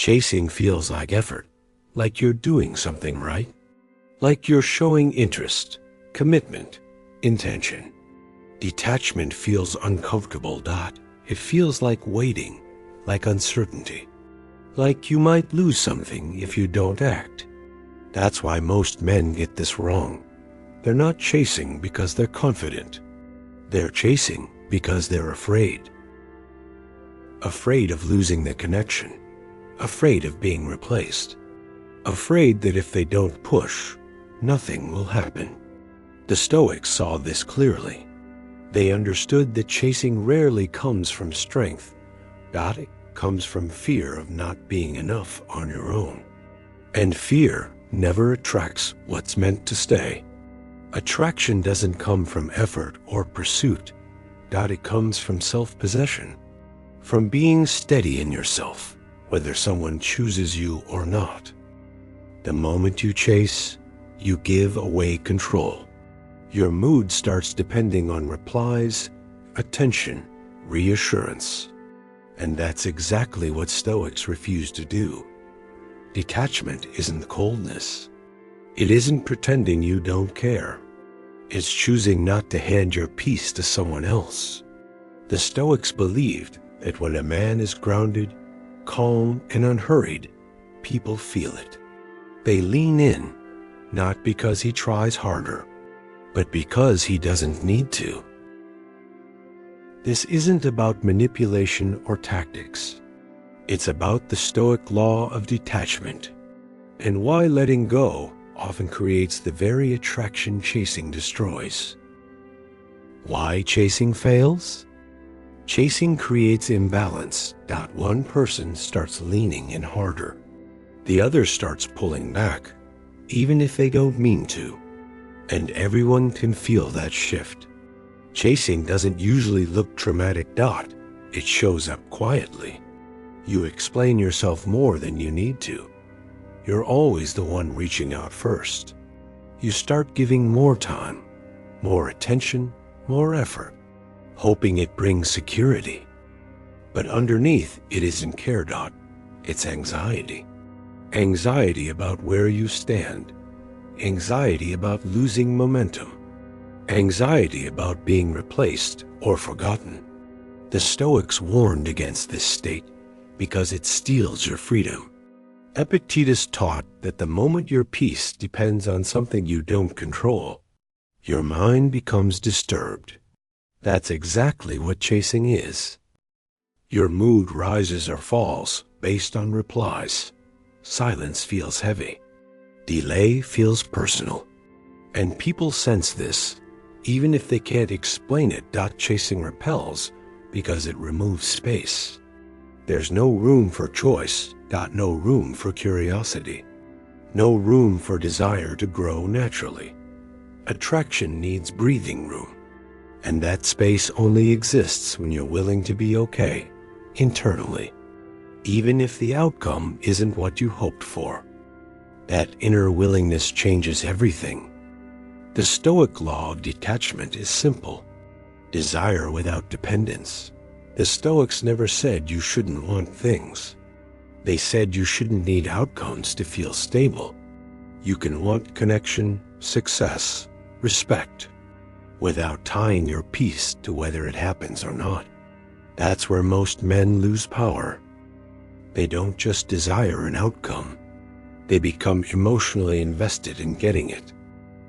Chasing feels like effort, like you're doing something right, like you're showing interest, commitment, intention. Detachment feels uncomfortable. It feels like waiting, like uncertainty, like you might lose something if you don't act. That's why most men get this wrong. They're not chasing because they're confident. They're chasing because they're afraid. Afraid of losing the connection. Afraid of being replaced. Afraid that if they don't push, nothing will happen. The Stoics saw this clearly. They understood that chasing rarely comes from strength. It comes from fear of not being enough on your own. And fear never attracts what's meant to stay. Attraction doesn't come from effort or pursuit. It comes from self-possession, from being steady in yourself, whether someone chooses you or not. The moment you chase, you give away control. Your mood starts depending on replies, attention, reassurance. And that's exactly what Stoics refuse to do. Detachment isn't coldness. It isn't pretending you don't care. It's choosing not to hand your peace to someone else. The Stoics believed that when a man is grounded, calm, and unhurried, people feel it. They lean in, not because he tries harder, but because he doesn't need to. This isn't about manipulation or tactics. It's about the Stoic law of detachment, and why letting go often creates the very attraction chasing destroys. Why chasing fails? Chasing creates imbalance. One person starts leaning in harder. The other starts pulling back, even if they don't mean to. And everyone can feel that shift. Chasing doesn't usually look dramatic. It shows up quietly. You explain yourself more than you need to. You're always the one reaching out first. You start giving more time, more attention, more effort, hoping it brings security. But underneath, it isn't care. It's anxiety. Anxiety about where you stand. Anxiety about losing momentum. Anxiety about being replaced or forgotten. The Stoics warned against this state because it steals your freedom. Epictetus taught that the moment your peace depends on something you don't control, your mind becomes disturbed. That's exactly what chasing is. Your mood rises or falls based on replies. Silence feels heavy. Delay feels personal. And people sense this, even if they can't explain it. Chasing repels because it removes space. There's no room for choice. No room for curiosity. No room for desire to grow naturally. Attraction needs breathing room. And that space only exists when you're willing to be okay, internally, even if the outcome isn't what you hoped for. That inner willingness changes everything. The Stoic law of detachment is simple. Desire without dependence. The Stoics never said you shouldn't want things. They said you shouldn't need outcomes to feel stable. You can want connection, success, respect, without tying your peace to whether it happens or not. That's where most men lose power. They don't just desire an outcome. They become emotionally invested in getting it.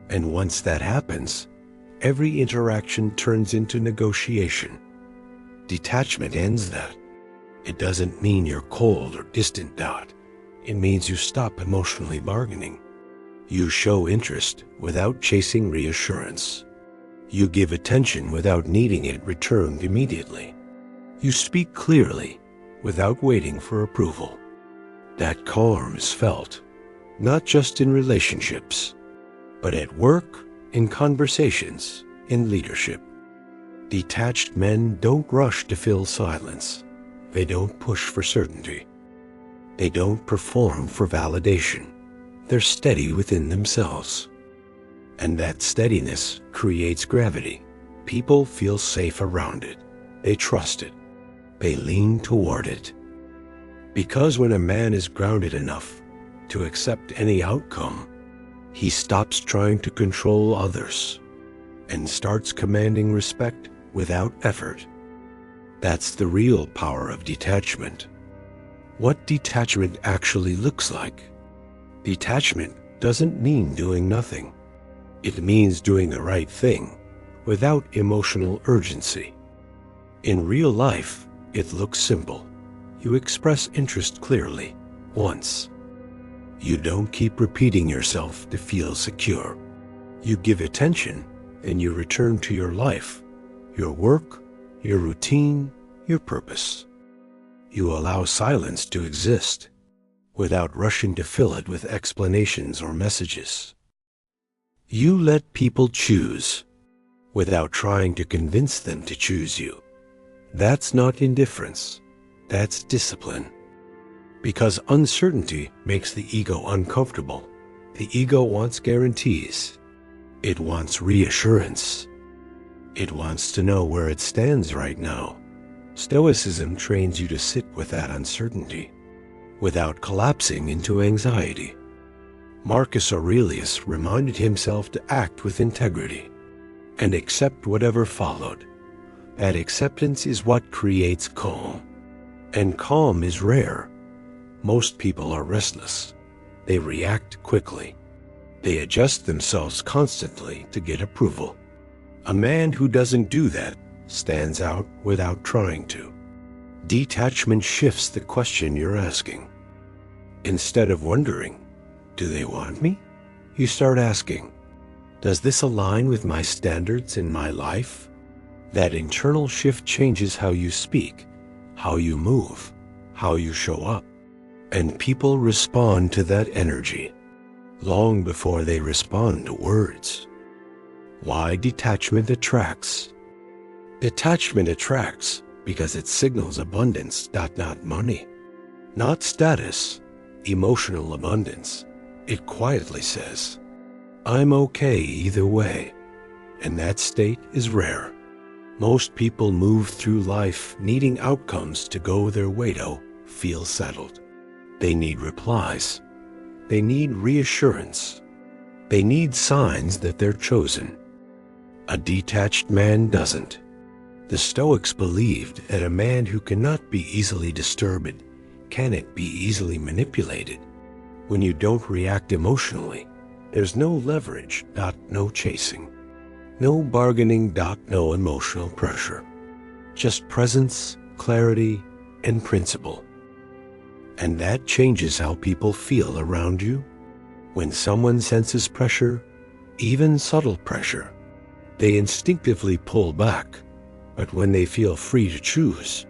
And once that happens, every interaction turns into negotiation. Detachment ends that. It doesn't mean you're cold or distant. It means you stop emotionally bargaining. You show interest without chasing reassurance. You give attention without needing it returned immediately. You speak clearly without waiting for approval. That calm is felt, not just in relationships, but at work, in conversations, in leadership. Detached men don't rush to fill silence. They don't push for certainty. They don't perform for validation. They're steady within themselves. And that steadiness creates gravity. People feel safe around it. They trust it. They lean toward it. Because when a man is grounded enough to accept any outcome, he stops trying to control others and starts commanding respect without effort. That's the real power of detachment. What detachment actually looks like? Detachment doesn't mean doing nothing. It means doing the right thing without emotional urgency. In real life, it looks simple. You express interest clearly, once. You don't keep repeating yourself to feel secure. You give attention and you return to your life, your work, your routine, your purpose. You allow silence to exist without rushing to fill it with explanations or messages. You let people choose without trying to convince them to choose you. That's not indifference, that's discipline. Because uncertainty makes the ego uncomfortable. The ego wants guarantees. It wants reassurance. It wants to know where it stands right now. Stoicism trains you to sit with that uncertainty without collapsing into anxiety. Marcus Aurelius reminded himself to act with integrity and accept whatever followed. That acceptance is what creates calm. And calm is rare. Most people are restless. They react quickly. They adjust themselves constantly to get approval. A man who doesn't do that stands out without trying to. Detachment shifts the question you're asking. Instead of wondering, do they want me? You start asking, does this align with my standards in my life? That internal shift changes how you speak, how you move, how you show up. And people respond to that energy long before they respond to words. Why detachment attracts? Detachment attracts because it signals abundance, not money. Not status, emotional abundance. It quietly says, I'm okay either way. And that state is rare. Most people move through life needing outcomes to go their way to feel settled. They need replies. They need reassurance. They need signs that they're chosen. A detached man doesn't. The Stoics believed that a man who cannot be easily disturbed cannot be easily manipulated. When you don't react emotionally, there's no leverage, no chasing. No bargaining, no emotional pressure. Just presence, clarity, and principle. And that changes how people feel around you. When someone senses pressure, even subtle pressure, they instinctively pull back. But when they feel free to choose,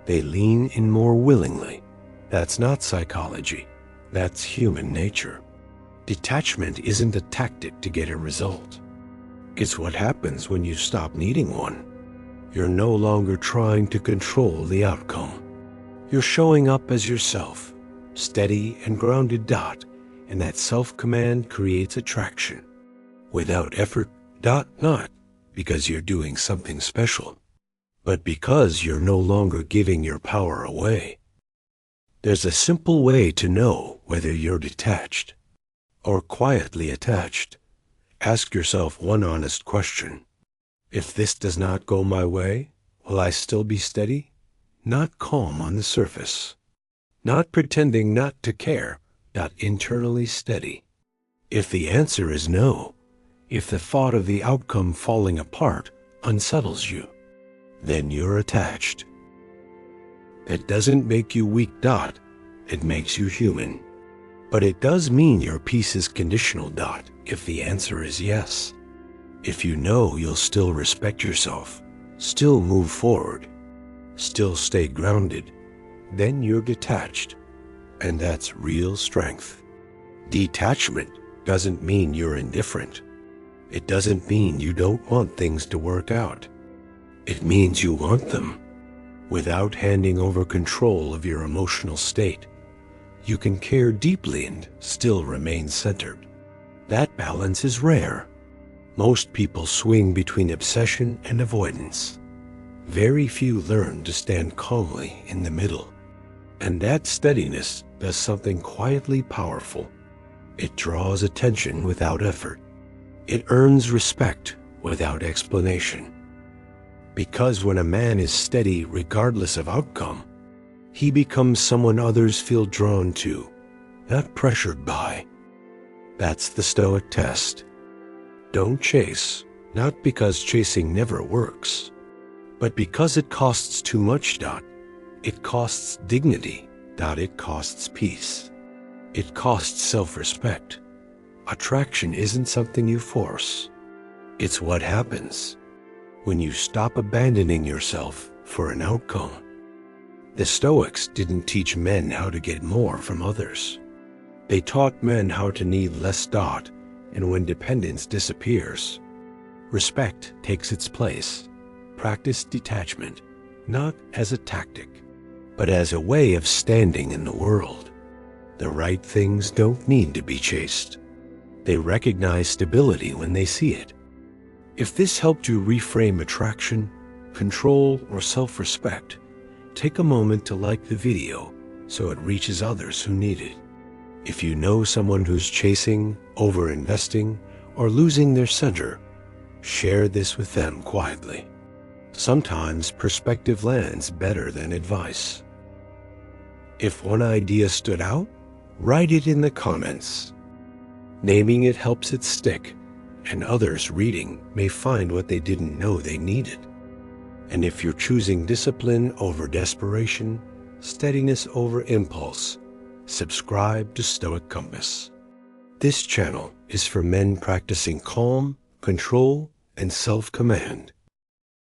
they lean in more willingly. That's not psychology. That's human nature. Detachment isn't a tactic to get a result. It's what happens when you stop needing one. You're no longer trying to control the outcome. You're showing up as yourself, steady and grounded, and that self-command creates attraction. Without effort, not because you're doing something special, but because you're no longer giving your power away. There's a simple way to know whether you're detached or quietly attached. Ask yourself one honest question. If this does not go my way, will I still be steady? Not calm on the surface. Not pretending not to care, not internally steady. If the answer is no, if the thought of the outcome falling apart unsettles you, then you're attached. It doesn't make you weak, it makes you human. But it does mean your peace is conditional, if the answer is yes. If you know you'll still respect yourself, still move forward, still stay grounded, then you're detached. And that's real strength. Detachment doesn't mean you're indifferent. It doesn't mean you don't want things to work out. It means you want them. Without handing over control of your emotional state, you can care deeply and still remain centered. That balance is rare. Most people swing between obsession and avoidance. Very few learn to stand calmly in the middle. And that steadiness does something quietly powerful. It draws attention without effort. It earns respect without explanation. Because when a man is steady regardless of outcome, he becomes someone others feel drawn to, not pressured by. That's the Stoic test. Don't chase, not because chasing never works, but because it costs too much. It costs dignity. It costs peace. It costs self-respect. Attraction isn't something you force. It's what happens when you stop abandoning yourself for an outcome. The Stoics didn't teach men how to get more from others. They taught men how to need less. And when dependence disappears, respect takes its place. Practice detachment, not as a tactic, but as a way of standing in the world. The right things don't need to be chased. They recognize stability when they see it. If this helped you reframe attraction, control, or self-respect, take a moment to like the video so it reaches others who need it. If you know someone who's chasing, over-investing, or losing their center, share this with them quietly. Sometimes perspective lands better than advice. If one idea stood out, write it in the comments. Naming it helps it stick, and others reading may find what they didn't know they needed. And if you're choosing discipline over desperation, steadiness over impulse, subscribe to Stoic Compass. This channel is for men practicing calm, control, and self-command.